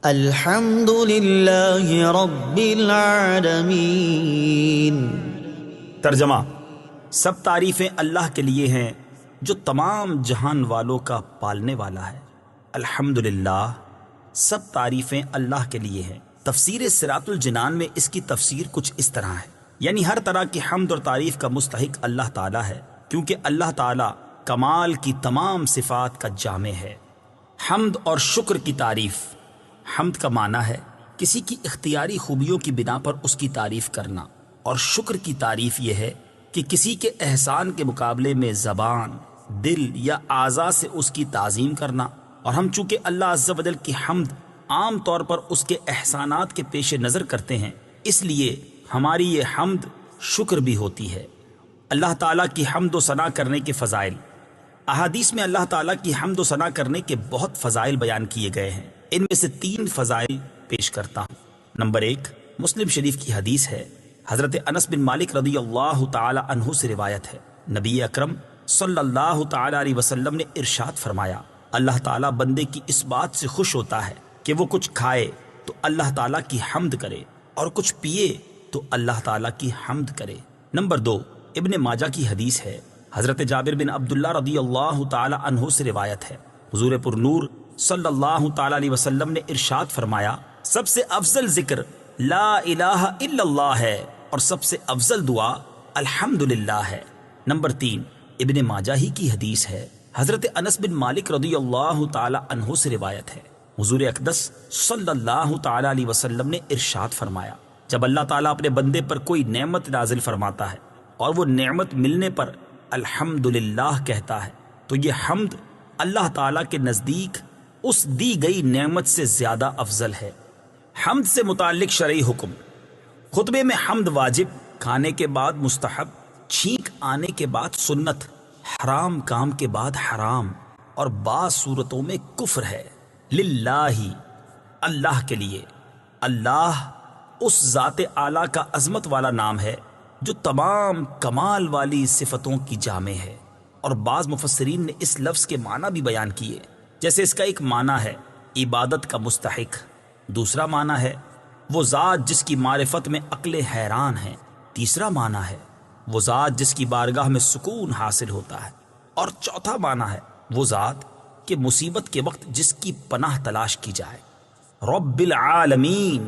الحمد للہ رب العالمین۔ ترجمہ: سب تعریفیں اللہ کے لیے ہیں جو تمام جہان والوں کا پالنے والا ہے۔ الحمدللہ، سب تعریفیں اللہ کے لیے ہیں۔ تفسیر صراط الجنان میں اس کی تفسیر کچھ اس طرح ہے، یعنی ہر طرح کی حمد اور تعریف کا مستحق اللہ تعالی ہے، کیونکہ اللہ تعالی کمال کی تمام صفات کا جامع ہے۔ حمد اور شکر کی تعریف۔ حمد کا معنی ہے کسی کی اختیاری خوبیوں کی بنا پر اس کی تعریف کرنا، اور شکر کی تعریف یہ ہے کہ کسی کے احسان کے مقابلے میں زبان، دل یا اعضاء سے اس کی تعظیم کرنا۔ اور ہم چونکہ اللہ عز و جل کی حمد عام طور پر اس کے احسانات کے پیش نظر کرتے ہیں، اس لیے ہماری یہ حمد شکر بھی ہوتی ہے۔ اللہ تعالیٰ کی حمد و ثنا کرنے کے فضائل۔ احادیث میں اللہ تعالیٰ کی حمد و ثنا کرنے کے بہت فضائل بیان کیے گئے ہیں۔ ان میں سے 3 فضائل پیش کرتا ہوں۔ نمبر 1، مسلم شریف کی حدیث ہے، حضرت انس بن مالک رضی اللہ تعالی عنہ سے روایت ہے، نبی اکرم صلی اللہ تعالی علیہ وسلم نے ارشاد فرمایا، اللہ تعالیٰ بندے کی اس بات سے خوش ہوتا ہے کہ وہ کچھ کھائے تو اللہ تعالیٰ کی حمد کرے، اور کچھ پیے تو اللہ تعالیٰ کی حمد کرے۔ نمبر 2، ابن ماجہ کی حدیث ہے، حضرت جابر بن عبداللہ رضی اللہ تعالی عنہ سے روایت ہے، حضور پر نور صلی اللہ تعالی علیہ وسلم نے ارشاد فرمایا، سب سے افضل ذکر لا الہ الا اللہ ہے، اور سب سے افضل دعا الحمدللہ ہے۔ نمبر 3، ابن ماجہ ہی کی حدیث ہے، حضرت انس بن مالک رضی اللہ تعالی عنہ سے روایت ہے، حضور اقدس صلی اللہ تعالی علیہ وسلم نے ارشاد فرمایا، جب اللہ تعالیٰ اپنے بندے پر کوئی نعمت نازل فرماتا ہے اور وہ نعمت ملنے پر الحمدللہ کہتا ہے، تو یہ حمد اللہ تعالیٰ کے نزدیک اس دی گئی نعمت سے زیادہ افضل ہے۔ حمد سے متعلق شرعی حکم۔ خطبے میں حمد واجب، کھانے کے بعد مستحب، چھینک آنے کے بعد سنت، حرام کام کے بعد حرام، اور بعض صورتوں میں کفر ہے۔ للہ، اللہ کے لیے۔ اللہ اس ذات اعلیٰ کا عظمت والا نام ہے جو تمام کمال والی صفتوں کی جامع ہے، اور بعض مفسرین نے اس لفظ کے معنی بھی بیان کیے، جیسے اس کا ایک معنی ہے عبادت کا مستحق، دوسرا معنی ہے وہ ذات جس کی معرفت میں عقل حیران ہے، تیسرا معنی ہے وہ ذات جس کی بارگاہ میں سکون حاصل ہوتا ہے، اور چوتھا معنی ہے وہ ذات کہ مصیبت کے وقت جس کی پناہ تلاش کی جائے۔ رب العالمین،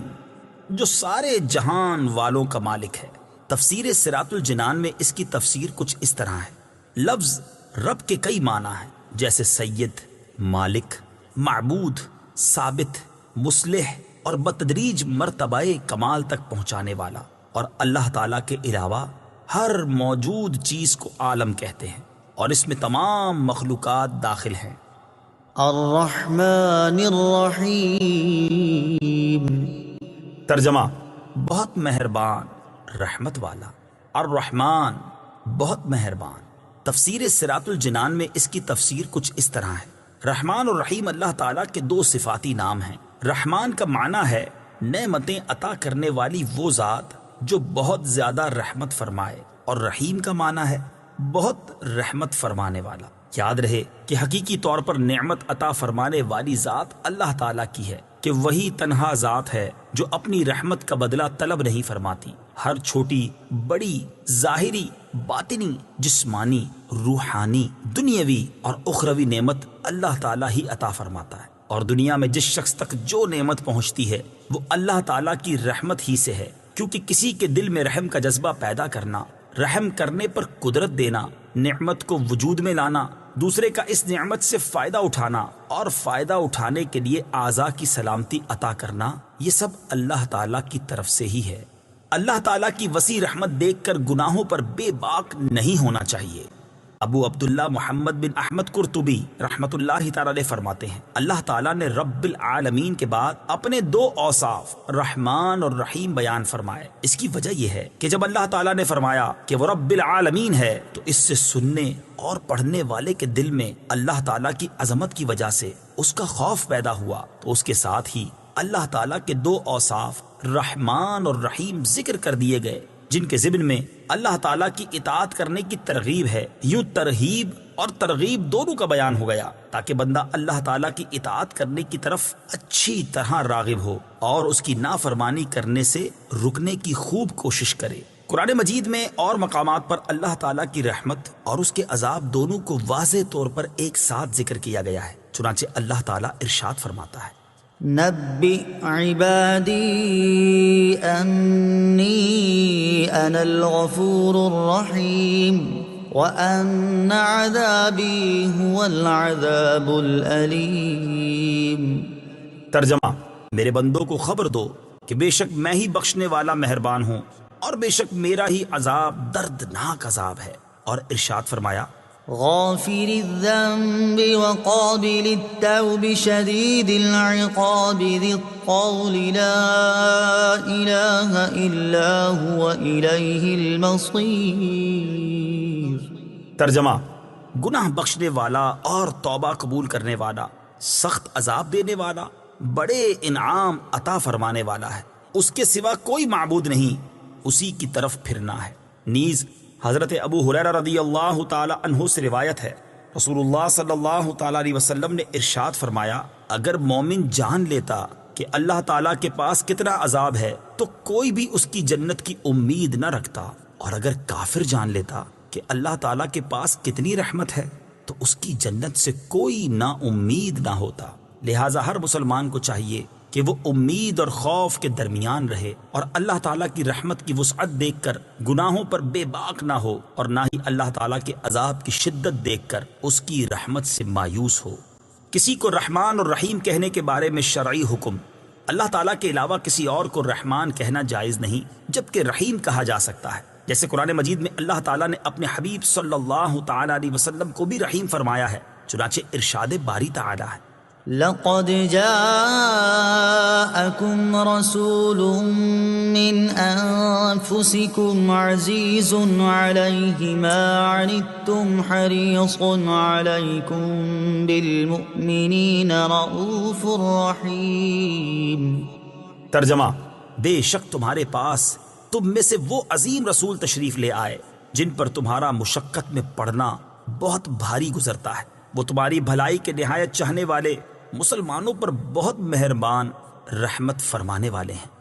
جو سارے جہان والوں کا مالک ہے۔ تفسیر صراط الجنان میں اس کی تفسیر کچھ اس طرح ہے، لفظ رب کے کئی معنی ہیں، جیسے سید، مالک، معبود، ثابت، مصلح، اور بتدریج مرتبہ کمال تک پہنچانے والا، اور اللہ تعالیٰ کے علاوہ ہر موجود چیز کو عالم کہتے ہیں، اور اس میں تمام مخلوقات داخل ہیں۔ الرحمن الرحیم۔ ترجمہ: بہت مہربان، رحمت والا۔ الرحمن، بہت مہربان۔ تفسیر صراط الجنان میں اس کی تفسیر کچھ اس طرح ہے، رحمان اور رحیم اللہ تعالیٰ کے 2 صفاتی نام ہیں۔ رحمان کا معنی ہے نعمتیں عطا کرنے والی وہ ذات جو بہت زیادہ رحمت فرمائے، اور رحیم کا معنی ہے بہت رحمت فرمانے والا۔ یاد رہے کہ حقیقی طور پر نعمت عطا فرمانے والی ذات اللہ تعالیٰ کی ہے، کہ وہی تنہا ذات ہے جو اپنی رحمت کا بدلہ طلب نہیں فرماتی۔ ہر چھوٹی بڑی، ظاہری، باطنی، جسمانی، روحانی، دنیاوی اور اخروی نعمت اللہ تعالیٰ ہی عطا فرماتا ہے، اور دنیا میں جس شخص تک جو نعمت پہنچتی ہے وہ اللہ تعالیٰ کی رحمت ہی سے ہے، کیونکہ کسی کے دل میں رحم کا جذبہ پیدا کرنا، رحم کرنے پر قدرت دینا، نعمت کو وجود میں لانا، دوسرے کا اس نعمت سے فائدہ اٹھانا، اور فائدہ اٹھانے کے لیے اعضاء کی سلامتی عطا کرنا، یہ سب اللہ تعالیٰ کی طرف سے ہی ہے۔ اللہ تعالیٰ کی وسیع رحمت دیکھ کر گناہوں پر بے باک نہیں ہونا چاہیے۔ ابو عبداللہ محمد بن احمد قرطبی رحمۃ اللہ تعالی علیہ فرماتے ہیں، اللہ تعالیٰ نے رب العالمین کے بعد اپنے 2 اوصاف رحمان اور رحیم بیان فرمائے۔ اس کی وجہ یہ ہے کہ جب اللہ تعالیٰ نے فرمایا کہ وہ رب العالمین ہے، تو اس سے سننے اور پڑھنے والے کے دل میں اللہ تعالیٰ کی عظمت کی وجہ سے اس کا خوف پیدا ہوا، تو اس کے ساتھ ہی اللہ تعالیٰ کے 2 اوصاف رحمان اور رحیم ذکر کر دیے گئے، جن کے ذمن میں اللہ تعالیٰ کی اطاعت کرنے کی ترغیب ہے۔ یوں ترہیب اور ترغیب دونوں کا بیان ہو گیا تاکہ بندہ اللہ تعالیٰ کی اطاعت کرنے کی طرف اچھی طرح راغب ہو اور اس کی نافرمانی کرنے سے رکنے کی خوب کوشش کرے۔ قرآن مجید میں اور مقامات پر اللہ تعالیٰ کی رحمت اور اس کے عذاب دونوں کو واضح طور پر ایک ساتھ ذکر کیا گیا ہے۔ چنانچہ اللہ تعالیٰ ارشاد فرماتا ہے، نبئ عبادی انی انا الغفور الرحیم وان عذابی هو العذاب العلیم۔ ترجمہ، میرے بندوں کو خبر دو کہ بے شک میں ہی بخشنے والا مہربان ہوں اور بے شک میرا ہی عذاب دردناک عذاب ہے۔ اور ارشاد فرمایا، غافر الذنب وقابل التوب شدید العقاب ذی الطول لا الہ الا هو الیہ المصیر۔ ترجمہ، گناہ بخشنے والا اور توبہ قبول کرنے والا، سخت عذاب دینے والا، بڑے انعام عطا فرمانے والا ہے، اس کے سوا کوئی معبود نہیں، اسی کی طرف پھرنا ہے۔ نیز حضرت ابو ہریرہ رضی اللہ تعالی عنہ سے روایت ہے، رسول اللہ صلی اللہ تعالی علیہ وسلم نے ارشاد فرمایا، اگر مومن جان لیتا کہ اللہ تعالیٰ کے پاس کتنا عذاب ہے تو کوئی بھی اس کی جنت کی امید نہ رکھتا، اور اگر کافر جان لیتا کہ اللہ تعالیٰ کے پاس کتنی رحمت ہے تو اس کی جنت سے کوئی نا امید نہ ہوتا۔ لہٰذا ہر مسلمان کو چاہیے کہ وہ امید اور خوف کے درمیان رہے اور اللہ تعالیٰ کی رحمت کی وسعت دیکھ کر گناہوں پر بے باک نہ ہو، اور نہ ہی اللہ تعالیٰ کے عذاب کی شدت دیکھ کر اس کی رحمت سے مایوس ہو۔ کسی کو رحمان اور رحیم کہنے کے بارے میں شرعی حکم، اللہ تعالیٰ کے علاوہ کسی اور کو رحمان کہنا جائز نہیں، جبکہ رحیم کہا جا سکتا ہے، جیسے قرآن مجید میں اللہ تعالیٰ نے اپنے حبیب صلی اللہ تعالیٰ علیہ وسلم کو بھی رحیم فرمایا ہے۔ چنانچہ ارشاد باری تعالیٰ ہے، لقد جاءكم رسول من أنفسكم عزيز عليه ما عنتم حريص عليكم بالمؤمنين رؤوف رحيم۔ ترجمہ، بے شک تمہارے پاس تم میں سے وہ عظیم رسول تشریف لے آئے جن پر تمہارا مشقت میں پڑنا بہت بھاری گزرتا ہے، وہ تمہاری بھلائی کے نہایت چاہنے والے، مسلمانوں پر بہت مہربان، رحمت فرمانے والے ہیں۔